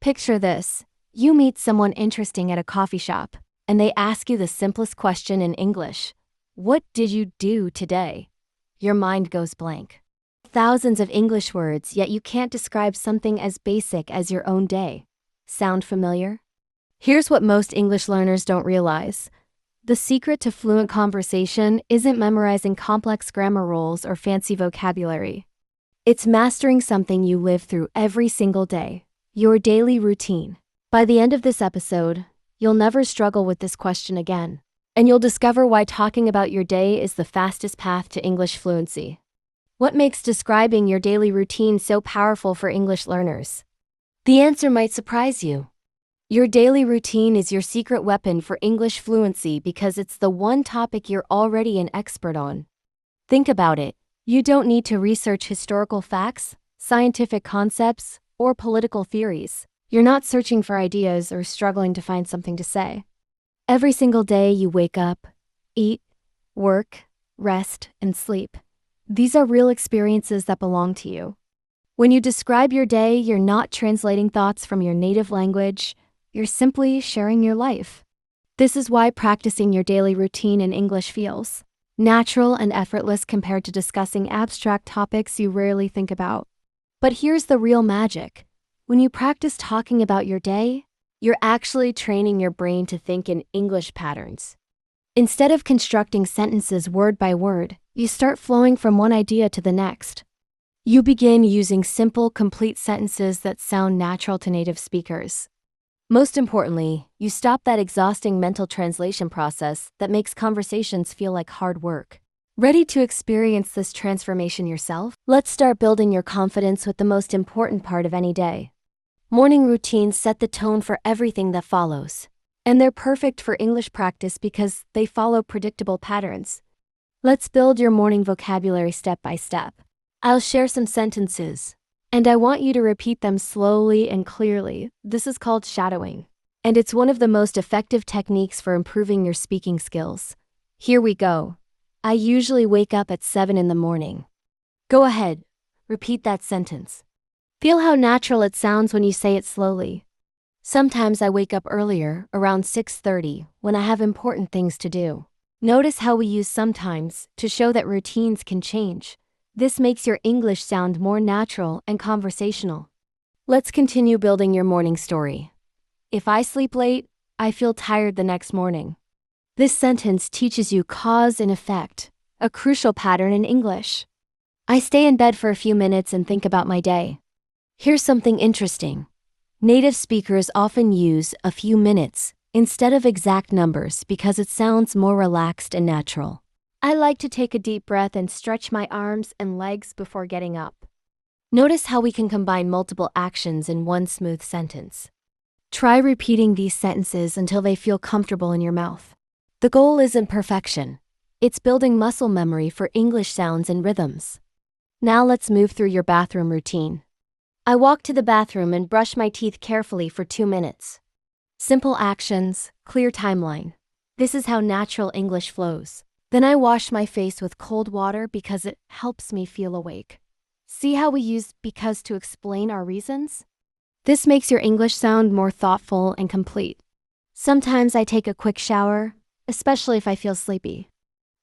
Picture this. You meet someone interesting at a coffee shop, and they ask you the simplest question in English. What did you do today? Your mind goes blank. Thousands of English words, yet you can't describe something as basic as your own day. Sound familiar? Here's what most English learners don't realize. The secret to fluent conversation isn't memorizing complex grammar rules or fancy vocabulary. It's mastering something you live through every single day, your daily routine. By the end of this episode, you'll never struggle with this question again, and you'll discover why talking about your day is the fastest path to English fluency. What makes describing your daily routine so powerful for English learners? The answer might surprise you. Your daily routine is your secret weapon for English fluency because it's the one topic you're already an expert on. Think about it. You don't need to research historical facts, scientific concepts, or political theories. You're not searching for ideas or struggling to find something to say. Every single day you wake up, eat, work, rest, and sleep. These are real experiences that belong to you. When you describe your day, you're not translating thoughts from your native language. You're simply sharing your life. This is why practicing your daily routine in English feels natural and effortless compared to discussing abstract topics you rarely think about. But here's the real magic. When you practice talking about your day, you're actually training your brain to think in English patterns. Instead of constructing sentences word by word, you start flowing from one idea to the next. You begin using simple, complete sentences that sound natural to native speakers. Most importantly, you stop that exhausting mental translation process that makes conversations feel like hard work. Ready to experience this transformation yourself? Let's start building your confidence with the most important part of any day. Morning routines set the tone for everything that follows. And they're perfect for English practice because they follow predictable patterns. Let's build your morning vocabulary step by step. I'll share some sentences, and I want you to repeat them slowly and clearly. This is called shadowing, and it's one of the most effective techniques for improving your speaking skills. Here we go. I usually wake up at 7 in the morning. Go ahead, repeat that sentence. Feel how natural it sounds when you say it slowly. Sometimes I wake up earlier, around 6:30, when I have important things to do. Notice how we use sometimes to show that routines can change. This makes your English sound more natural and conversational. Let's continue building your morning story. If I sleep late, I feel tired the next morning. This sentence teaches you cause and effect, a crucial pattern in English. I stay in bed for a few minutes and think about my day. Here's something interesting. Native speakers often use a few minutes instead of exact numbers because it sounds more relaxed and natural. I like to take a deep breath and stretch my arms and legs before getting up. Notice how we can combine multiple actions in one smooth sentence. Try repeating these sentences until they feel comfortable in your mouth. The goal isn't perfection. It's building muscle memory for English sounds and rhythms. Now let's move through your bathroom routine. I walk to the bathroom and brush my teeth carefully for 2 minutes. Simple actions, clear timeline. This is how natural English flows. Then I wash my face with cold water because it helps me feel awake. See how we use because to explain our reasons? This makes your English sound more thoughtful and complete. Sometimes I take a quick shower, especially if I feel sleepy.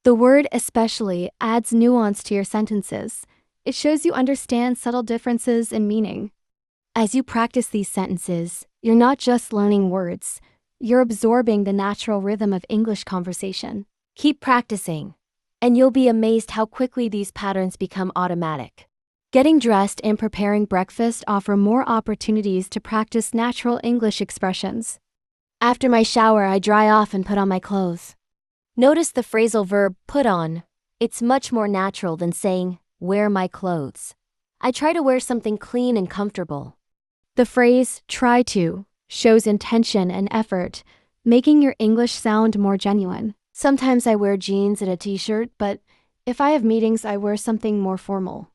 The word especially adds nuance to your sentences. It shows you understand subtle differences in meaning. As you practice these sentences, you're not just learning words, you're absorbing the natural rhythm of English conversation. Keep practicing, and you'll be amazed how quickly these patterns become automatic. Getting dressed and preparing breakfast offer more opportunities to practice natural English expressions. After my shower, I dry off and put on my clothes. Notice the phrasal verb put on. It's much more natural than saying wear my clothes. I try to wear something clean and comfortable. The phrase try to shows intention and effort, making your English sound more genuine. Sometimes I wear jeans and a t-shirt, but if I have meetings, I wear something more formal.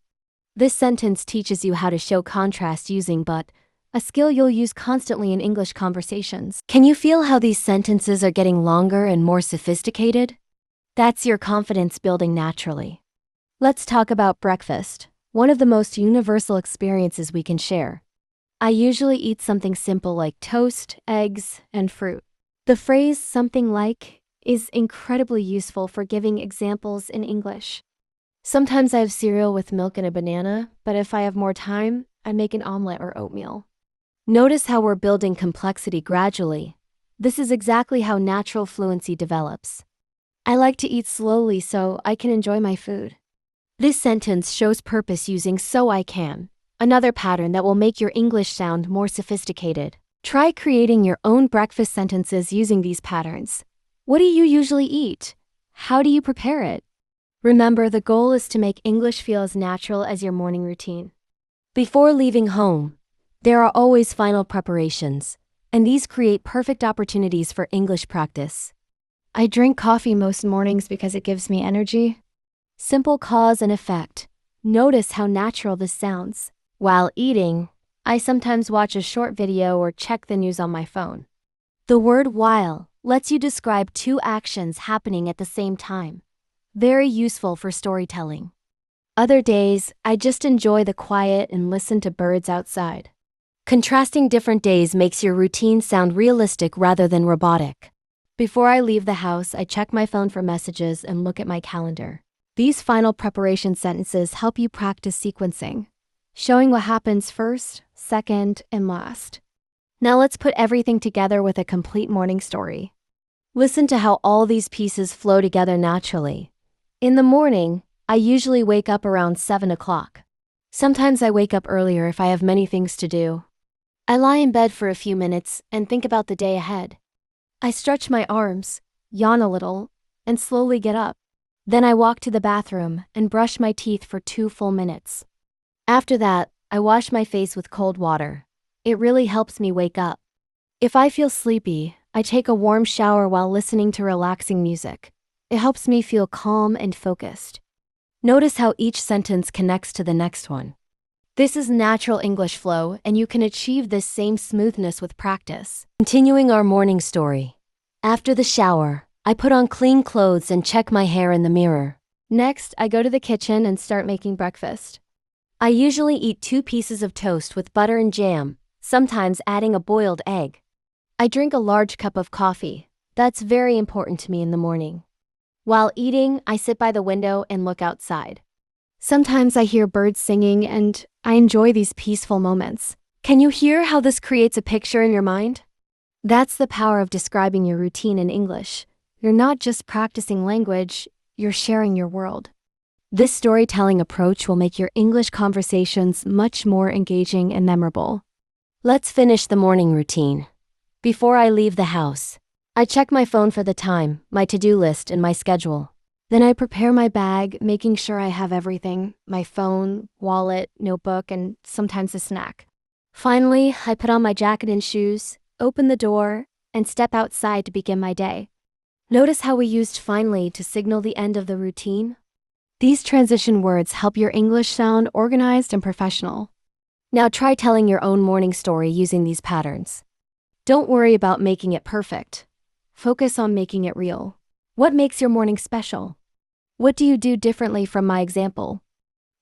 This sentence teaches you how to show contrast using but, a skill you'll use constantly in English conversations. Can you feel how these sentences are getting longer and more sophisticated? That's your confidence building naturally. Let's talk about breakfast, one of the most universal experiences we can share. I usually eat something simple like toast, eggs, and fruit. The phrase something like is incredibly useful for giving examples in English. Sometimes I have cereal with milk and a banana, but if I have more time, I make an omelet or oatmeal. Notice how we're building complexity gradually. This is exactly how natural fluency develops. I like to eat slowly so I can enjoy my food. This sentence shows purpose using so I can, another pattern that will make your English sound more sophisticated. Try creating your own breakfast sentences using these patterns. What do you usually eat? How do you prepare it? Remember, the goal is to make English feel as natural as your morning routine. Before leaving home, there are always final preparations, and these create perfect opportunities for English practice. I drink coffee most mornings because it gives me energy. Simple cause and effect. Notice how natural this sounds. While eating, I sometimes watch a short video or check the news on my phone. The word while lets you describe two actions happening at the same time. Very useful for storytelling. Other days, I just enjoy the quiet and listen to birds outside. Contrasting different days makes your routine sound realistic rather than robotic. Before I leave the house, I check my phone for messages and look at my calendar. These final preparation sentences help you practice sequencing, showing what happens first, second, and last. Now let's put everything together with a complete morning story. Listen to how all these pieces flow together naturally. In the morning, I usually wake up around 7 o'clock. Sometimes I wake up earlier if I have many things to do. I lie in bed for a few minutes and think about the day ahead. I stretch my arms, yawn a little, and slowly get up. Then I walk to the bathroom and brush my teeth for 2 full minutes. After that, I wash my face with cold water. It really helps me wake up. If I feel sleepy, I take a warm shower while listening to relaxing music. It helps me feel calm and focused. Notice how each sentence connects to the next one. This is natural English flow, and you can achieve this same smoothness with practice. Continuing our morning story. After the shower, I put on clean clothes and check my hair in the mirror. Next, I go to the kitchen and start making breakfast. I usually eat 2 pieces of toast with butter and jam, sometimes adding a boiled egg. I drink a large cup of coffee. That's very important to me in the morning. While eating, I sit by the window and look outside. Sometimes I hear birds singing and I enjoy these peaceful moments. Can you hear how this creates a picture in your mind? That's the power of describing your routine in English. You're not just practicing language, you're sharing your world. This storytelling approach will make your English conversations much more engaging and memorable. Let's finish the morning routine. Before I leave the house, I check my phone for the time, my to-do list, and my schedule. Then I prepare my bag, making sure I have everything: my phone, wallet, notebook, and sometimes a snack. Finally, I put on my jacket and shoes, open the door, and step outside to begin my day. Notice how we used finally to signal the end of the routine? These transition words help your English sound organized and professional. Now try telling your own morning story using these patterns. Don't worry about making it perfect. Focus on making it real. What makes your morning special? What do you do differently from my example?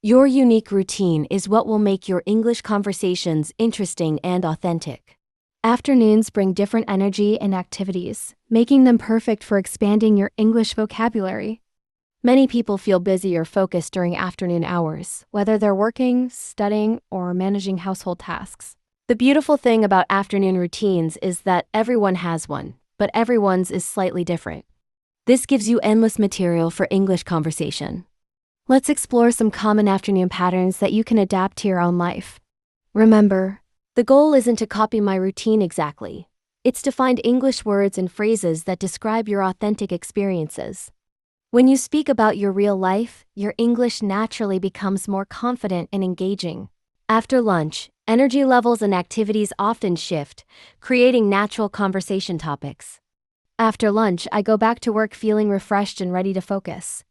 Your unique routine is what will make your English conversations interesting and authentic. Afternoons bring different energy and activities, making them perfect for expanding your English vocabulary. Many people feel busy or focused during afternoon hours, whether they're working, studying, or managing household tasks. The beautiful thing about afternoon routines is that everyone has one, but everyone's is slightly different. This gives you endless material for English conversation. Let's explore some common afternoon patterns that you can adapt to your own life. Remember, the goal isn't to copy my routine exactly. It's to find English words and phrases that describe your authentic experiences. When you speak about your real life, your English naturally becomes more confident and engaging. After lunch, energy levels and activities often shift, creating natural conversation topics. After lunch, I go back to work feeling refreshed and ready to focus.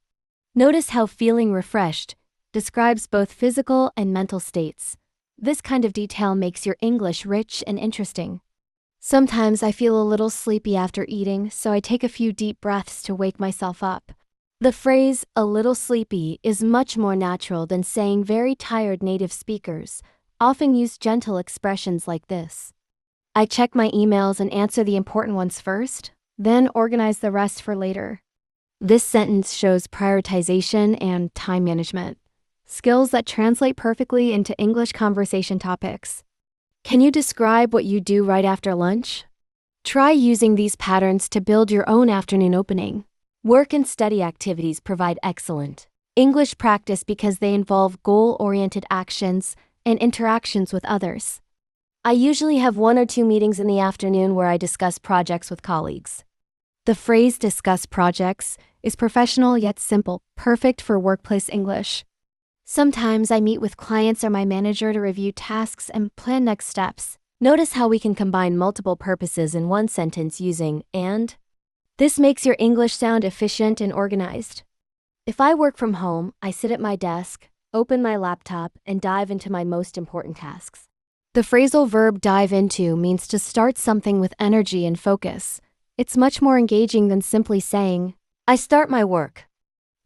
Notice how feeling refreshed describes both physical and mental states. This kind of detail makes your English rich and interesting. Sometimes I feel a little sleepy after eating, so I take a few deep breaths to wake myself up. The phrase, "a little sleepy," is much more natural than saying very tired native speakers, often use gentle expressions like this. I check my emails and answer the important ones first, then organize the rest for later. This sentence shows prioritization and time management, skills that translate perfectly into English conversation topics. Can you describe what you do right after lunch? Try using these patterns to build your own afternoon opening. Work and study activities provide excellent English practice because they involve goal-oriented actions and interactions with others. I usually have 1 or 2 meetings in the afternoon where I discuss projects with colleagues. The phrase discuss projects is professional yet simple, perfect for workplace English. Sometimes I meet with clients or my manager to review tasks and plan next steps. Notice how we can combine multiple purposes in one sentence using and. This makes your English sound efficient and organized. If I work from home, I sit at my desk, open my laptop, and dive into my most important tasks. The phrasal verb dive into means to start something with energy and focus. It's much more engaging than simply saying, I start my work.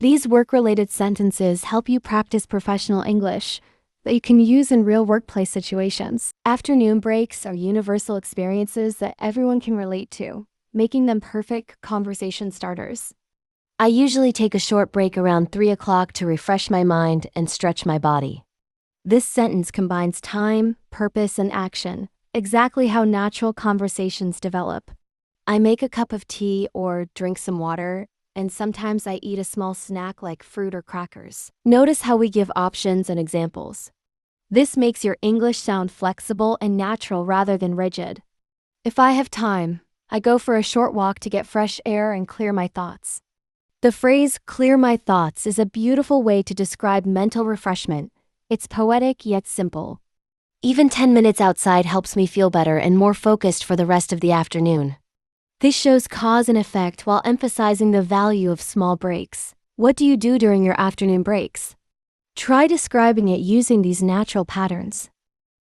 These work-related sentences help you practice professional English that you can use in real workplace situations. Afternoon breaks are universal experiences that everyone can relate to, making them perfect conversation starters. I usually take a short break around 3 o'clock to refresh my mind and stretch my body. This sentence combines time, purpose, and action, exactly how natural conversations develop. I make a cup of tea or drink some water, and sometimes I eat a small snack like fruit or crackers. Notice how we give options and examples. This makes your English sound flexible and natural rather than rigid. If I have time, I go for a short walk to get fresh air and clear my thoughts. The phrase clear my thoughts is a beautiful way to describe mental refreshment. It's poetic yet simple. Even 10 minutes outside helps me feel better and more focused for the rest of the afternoon. This shows cause and effect while emphasizing the value of small breaks. What do you do during your afternoon breaks? Try describing it using these natural patterns.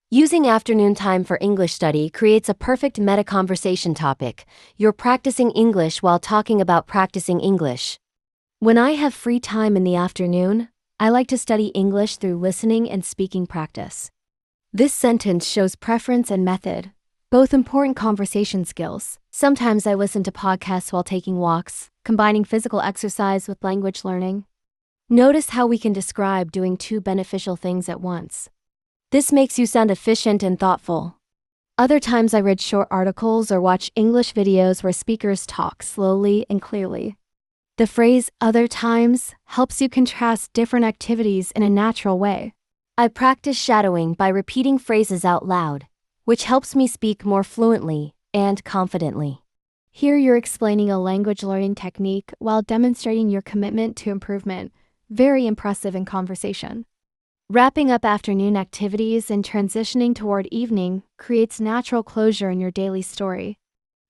Using afternoon time for English study creates a perfect meta-conversation topic. You're practicing English while talking about practicing English. When I have free time in the afternoon, I like to study English through listening and speaking practice. This sentence shows preference and method, both important conversation skills. Sometimes I listen to podcasts while taking walks, combining physical exercise with language learning. Notice how we can describe doing 2 beneficial things at once. This makes you sound efficient and thoughtful. Other times I read short articles or watch English videos where speakers talk slowly and clearly. The phrase other times helps you contrast different activities in a natural way. I practice shadowing by repeating phrases out loud, which helps me speak more fluently and confidently. Here you're explaining a language learning technique while demonstrating your commitment to improvement. Very impressive in conversation. Wrapping up afternoon activities and transitioning toward evening creates natural closure in your daily story.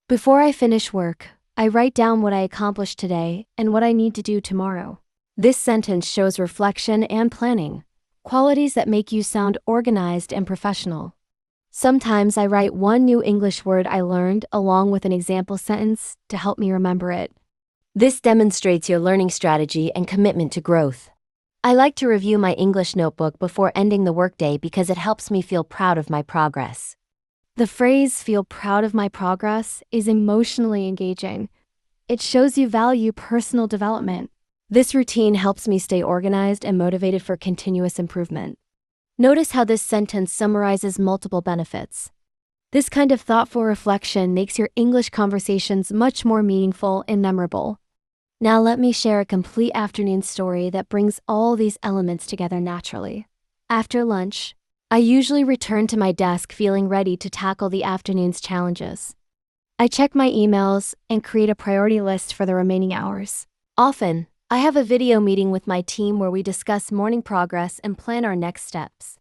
Before I finish work, I write down what I accomplished today and what I need to do tomorrow. This sentence shows reflection and planning, qualities that make you sound organized and professional. Sometimes I write 1 new English word I learned along with an example sentence to help me remember it. This demonstrates your learning strategy and commitment to growth. I like to review my English notebook before ending the workday because it helps me feel proud of my progress. The phrase feel proud of my progress is emotionally engaging. It shows you value personal development. This routine helps me stay organized and motivated for continuous improvement. Notice how this sentence summarizes multiple benefits. This kind of thoughtful reflection makes your English conversations much more meaningful and memorable. Now let me share a complete afternoon story that brings all these elements together naturally. After lunch, I usually return to my desk feeling ready to tackle the afternoon's challenges. I check my emails and create a priority list for the remaining hours. Often, I have a video meeting with my team where we discuss morning progress and plan our next steps.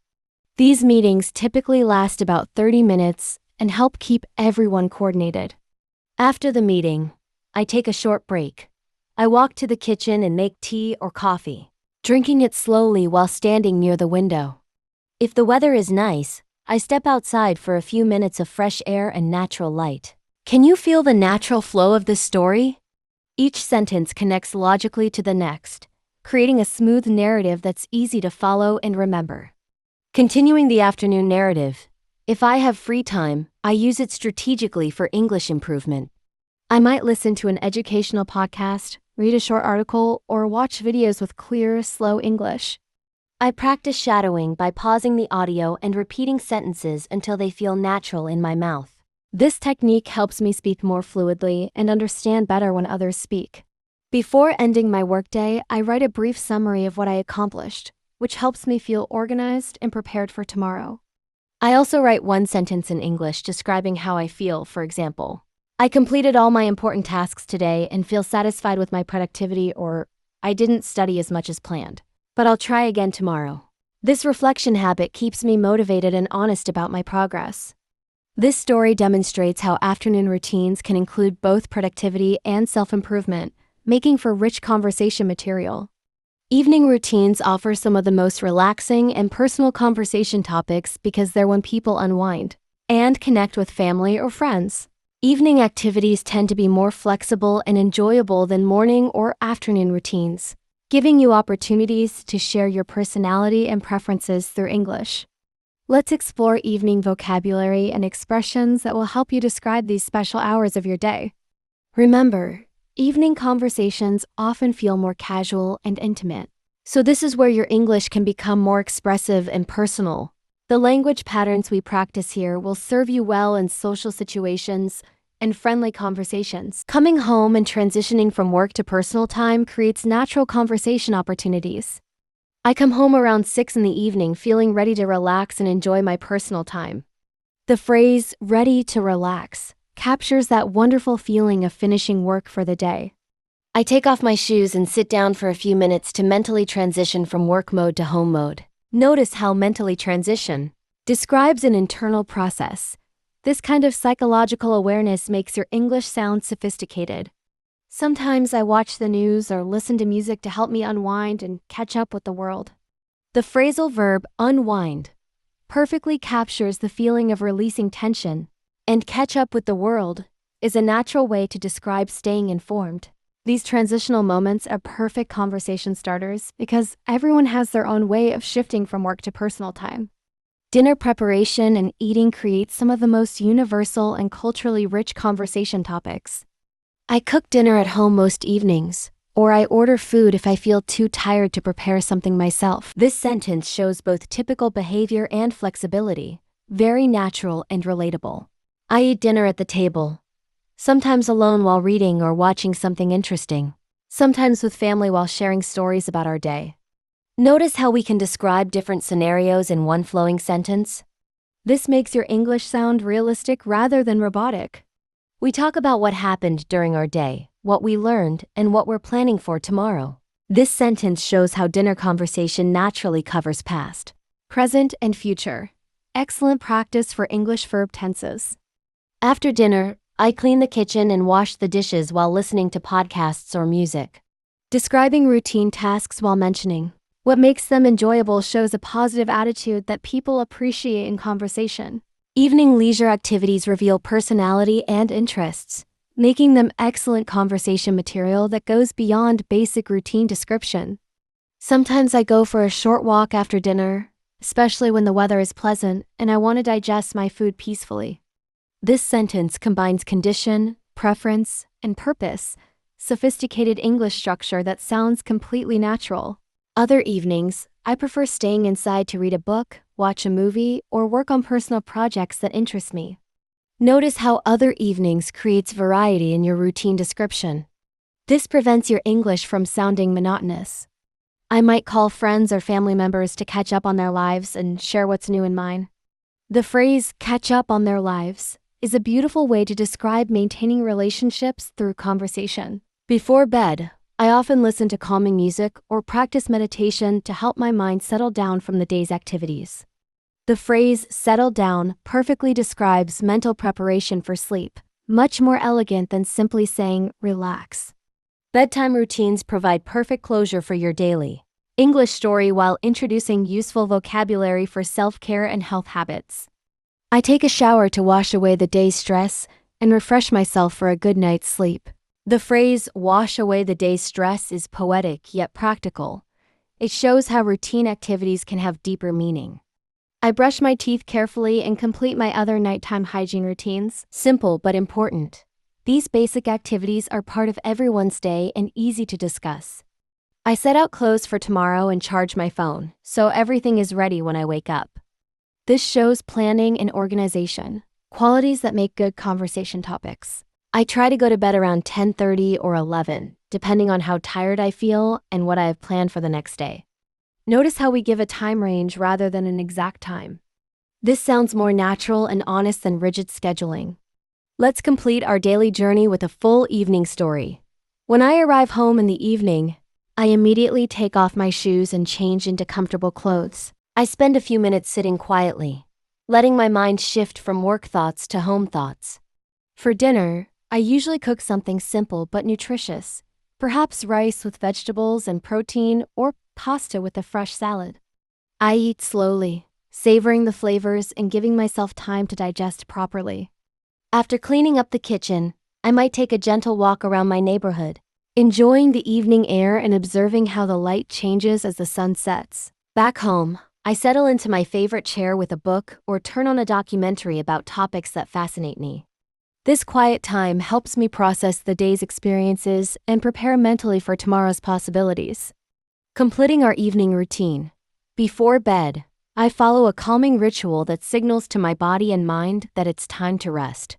These meetings typically last about 30 minutes and help keep everyone coordinated. After the meeting, I take a short break. I walk to the kitchen and make tea or coffee, drinking it slowly while standing near the window. If the weather is nice, I step outside for a few minutes of fresh air and natural light. Can you feel the natural flow of this story? Each sentence connects logically to the next, creating a smooth narrative that's easy to follow and remember. Continuing the afternoon narrative. If I have free time, I use it strategically for English improvement. I might listen to an educational podcast, read a short article, or watch videos with clear, slow English. I practice shadowing by pausing the audio and repeating sentences until they feel natural in my mouth. This technique helps me speak more fluidly and understand better when others speak. Before ending my workday, I write a brief summary of what I accomplished, which helps me feel organized and prepared for tomorrow. I also write one sentence in English describing how I feel, for example. I completed all my important tasks today and feel satisfied with my productivity, or I didn't study as much as planned, but I'll try again tomorrow. This reflection habit keeps me motivated and honest about my progress. This story demonstrates how afternoon routines can include both productivity and self-improvement, making for rich conversation material. Evening routines offer some of the most relaxing and personal conversation topics because they're when people unwind and connect with family or friends. Evening activities tend to be more flexible and enjoyable than morning or afternoon routines, giving you opportunities to share your personality and preferences through English. Let's explore evening vocabulary and expressions that will help you describe these special hours of your day. Remember, evening conversations often feel more casual and intimate, so this is where your English can become more expressive and personal. The language patterns we practice here will serve you well in social situations and friendly conversations. Coming home and transitioning from work to personal time creates natural conversation opportunities. I come home around 6 in the evening feeling ready to relax and enjoy my personal time. The phrase, ready to relax, captures that wonderful feeling of finishing work for the day. I take off my shoes and sit down for a few minutes to mentally transition from work mode to home mode. Notice how mentally transition describes an internal process. This kind of psychological awareness makes your English sound sophisticated. Sometimes I watch the news or listen to music to help me unwind and catch up with the world. The phrasal verb unwind perfectly captures the feeling of releasing tension, and catch up with the world is a natural way to describe staying informed. These transitional moments are perfect conversation starters because everyone has their own way of shifting from work to personal time. Dinner preparation and eating create some of the most universal and culturally rich conversation topics. I cook dinner at home most evenings, or I order food if I feel too tired to prepare something myself. This sentence shows both typical behavior and flexibility, very natural and relatable. I eat dinner at the table, sometimes alone while reading or watching something interesting, sometimes with family while sharing stories about our day. Notice how we can describe different scenarios in one flowing sentence? This makes your English sound realistic rather than robotic. We talk about what happened during our day, what we learned, and what we're planning for tomorrow. This sentence shows how dinner conversation naturally covers past, present, and future. Excellent practice for English verb tenses. After dinner, I clean the kitchen and wash the dishes while listening to podcasts or music. Describing routine tasks while mentioning what makes them enjoyable shows a positive attitude that people appreciate in conversation. Evening leisure activities reveal personality and interests, making them excellent conversation material that goes beyond basic routine description. Sometimes I go for a short walk after dinner, especially when the weather is pleasant and I want to digest my food peacefully. This sentence combines condition, preference, and purpose, sophisticated English structure that sounds completely natural. Other evenings, I prefer staying inside to read a book, watch a movie, or work on personal projects that interest me. Notice how other evenings creates variety in your routine description. This prevents your English from sounding monotonous. I might call friends or family members to catch up on their lives and share what's new in mine. The phrase, catch up on their lives, is a beautiful way to describe maintaining relationships through conversation. Before bed, I often listen to calming music or practice meditation to help my mind settle down from the day's activities. The phrase, settle down, perfectly describes mental preparation for sleep, much more elegant than simply saying, relax. Bedtime routines provide perfect closure for your daily English story while introducing useful vocabulary for self-care and health habits. I take a shower to wash away the day's stress and refresh myself for a good night's sleep. The phrase, wash away the day's stress, is poetic yet practical. It shows how routine activities can have deeper meaning. I brush my teeth carefully and complete my other nighttime hygiene routines. Simple but important. These basic activities are part of everyone's day and easy to discuss. I set out clothes for tomorrow and charge my phone, so everything is ready when I wake up. This shows planning and organization, qualities that make good conversation topics. I try to go to bed around 10:30 or 11, depending on how tired I feel and what I have planned for the next day. Notice how we give a time range rather than an exact time. This sounds more natural and honest than rigid scheduling. Let's complete our daily journey with a full evening story. When I arrive home in the evening, I immediately take off my shoes and change into comfortable clothes. I spend a few minutes sitting quietly, letting my mind shift from work thoughts to home thoughts. For dinner, I usually cook something simple but nutritious, perhaps rice with vegetables and protein or pasta with a fresh salad. I eat slowly, savoring the flavors and giving myself time to digest properly. After cleaning up the kitchen, I might take a gentle walk around my neighborhood, enjoying the evening air and observing how the light changes as the sun sets. Back home, I settle into my favorite chair with a book or turn on a documentary about topics that fascinate me. This quiet time helps me process the day's experiences and prepare mentally for tomorrow's possibilities. Completing our evening routine. Before bed, I follow a calming ritual that signals to my body and mind that it's time to rest.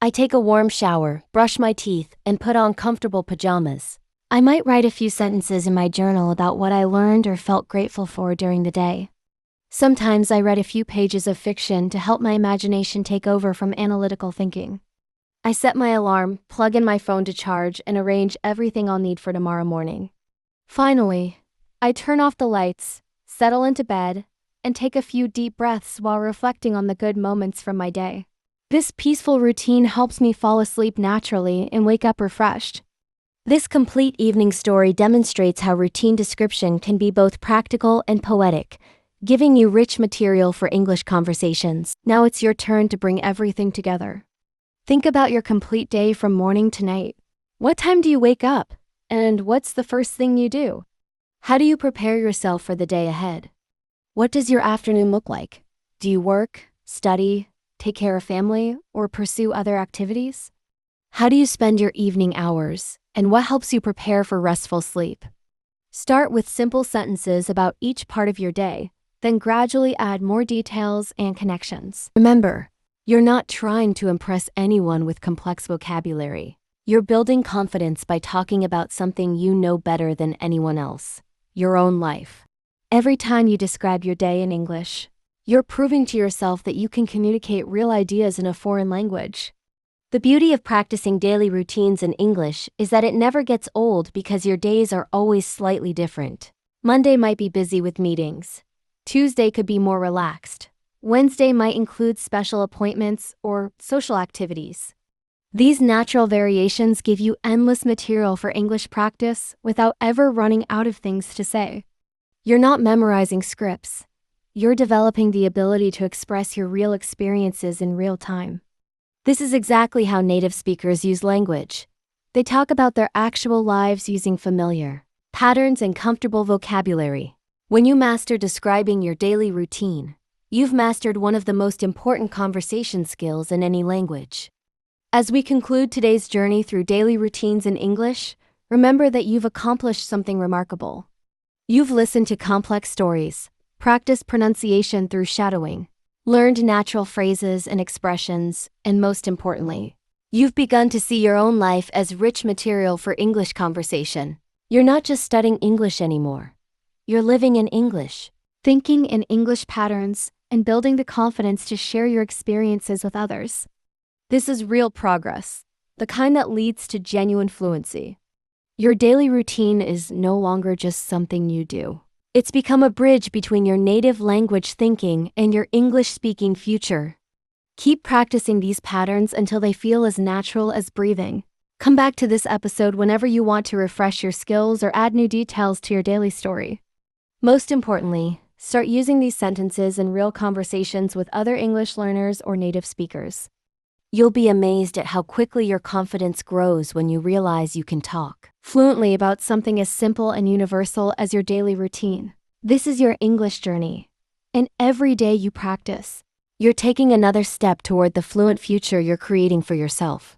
I take a warm shower, brush my teeth, and put on comfortable pajamas. I might write a few sentences in my journal about what I learned or felt grateful for during the day. Sometimes I read a few pages of fiction to help my imagination take over from analytical thinking. I set my alarm, plug in my phone to charge, and arrange everything I'll need for tomorrow morning. Finally, I turn off the lights, settle into bed, and take a few deep breaths while reflecting on the good moments from my day. This peaceful routine helps me fall asleep naturally and wake up refreshed. This complete evening story demonstrates how routine description can be both practical and poetic, giving you rich material for English conversations. Now it's your turn to bring everything together. Think about your complete day from morning to night. What time do you wake up? And what's the first thing you do? How do you prepare yourself for the day ahead? What does your afternoon look like? Do you work, study, take care of family, or pursue other activities? How do you spend your evening hours, and what helps you prepare for restful sleep? Start with simple sentences about each part of your day, then gradually add more details and connections. Remember, you're not trying to impress anyone with complex vocabulary. You're building confidence by talking about something you know better than anyone else, your own life. Every time you describe your day in English, you're proving to yourself that you can communicate real ideas in a foreign language. The beauty of practicing daily routines in English is that it never gets old because your days are always slightly different. Monday might be busy with meetings. Tuesday could be more relaxed. Wednesday might include special appointments or social activities. These natural variations give you endless material for English practice without ever running out of things to say. You're not memorizing scripts. You're developing the ability to express your real experiences in real time. This is exactly how native speakers use language. They talk about their actual lives using familiar patterns and comfortable vocabulary. When you master describing your daily routine, you've mastered one of the most important conversation skills in any language. As we conclude today's journey through daily routines in English, remember that you've accomplished something remarkable. You've listened to complex stories, practiced pronunciation through shadowing, learned natural phrases and expressions, and most importantly, you've begun to see your own life as rich material for English conversation. You're not just studying English anymore. You're living in English, thinking in English patterns, and building the confidence to share your experiences with others. This is real progress, the kind that leads to genuine fluency. Your daily routine is no longer just something you do. It's become a bridge between your native language thinking and your English-speaking future. Keep practicing these patterns until they feel as natural as breathing. Come back to this episode whenever you want to refresh your skills or add new details to your daily story. Most importantly, start using these sentences in real conversations with other English learners or native speakers. You'll be amazed at how quickly your confidence grows when you realize you can talk fluently about something as simple and universal as your daily routine. This is your English journey, And every day you practice, you're taking another step toward the fluent future you're creating for yourself.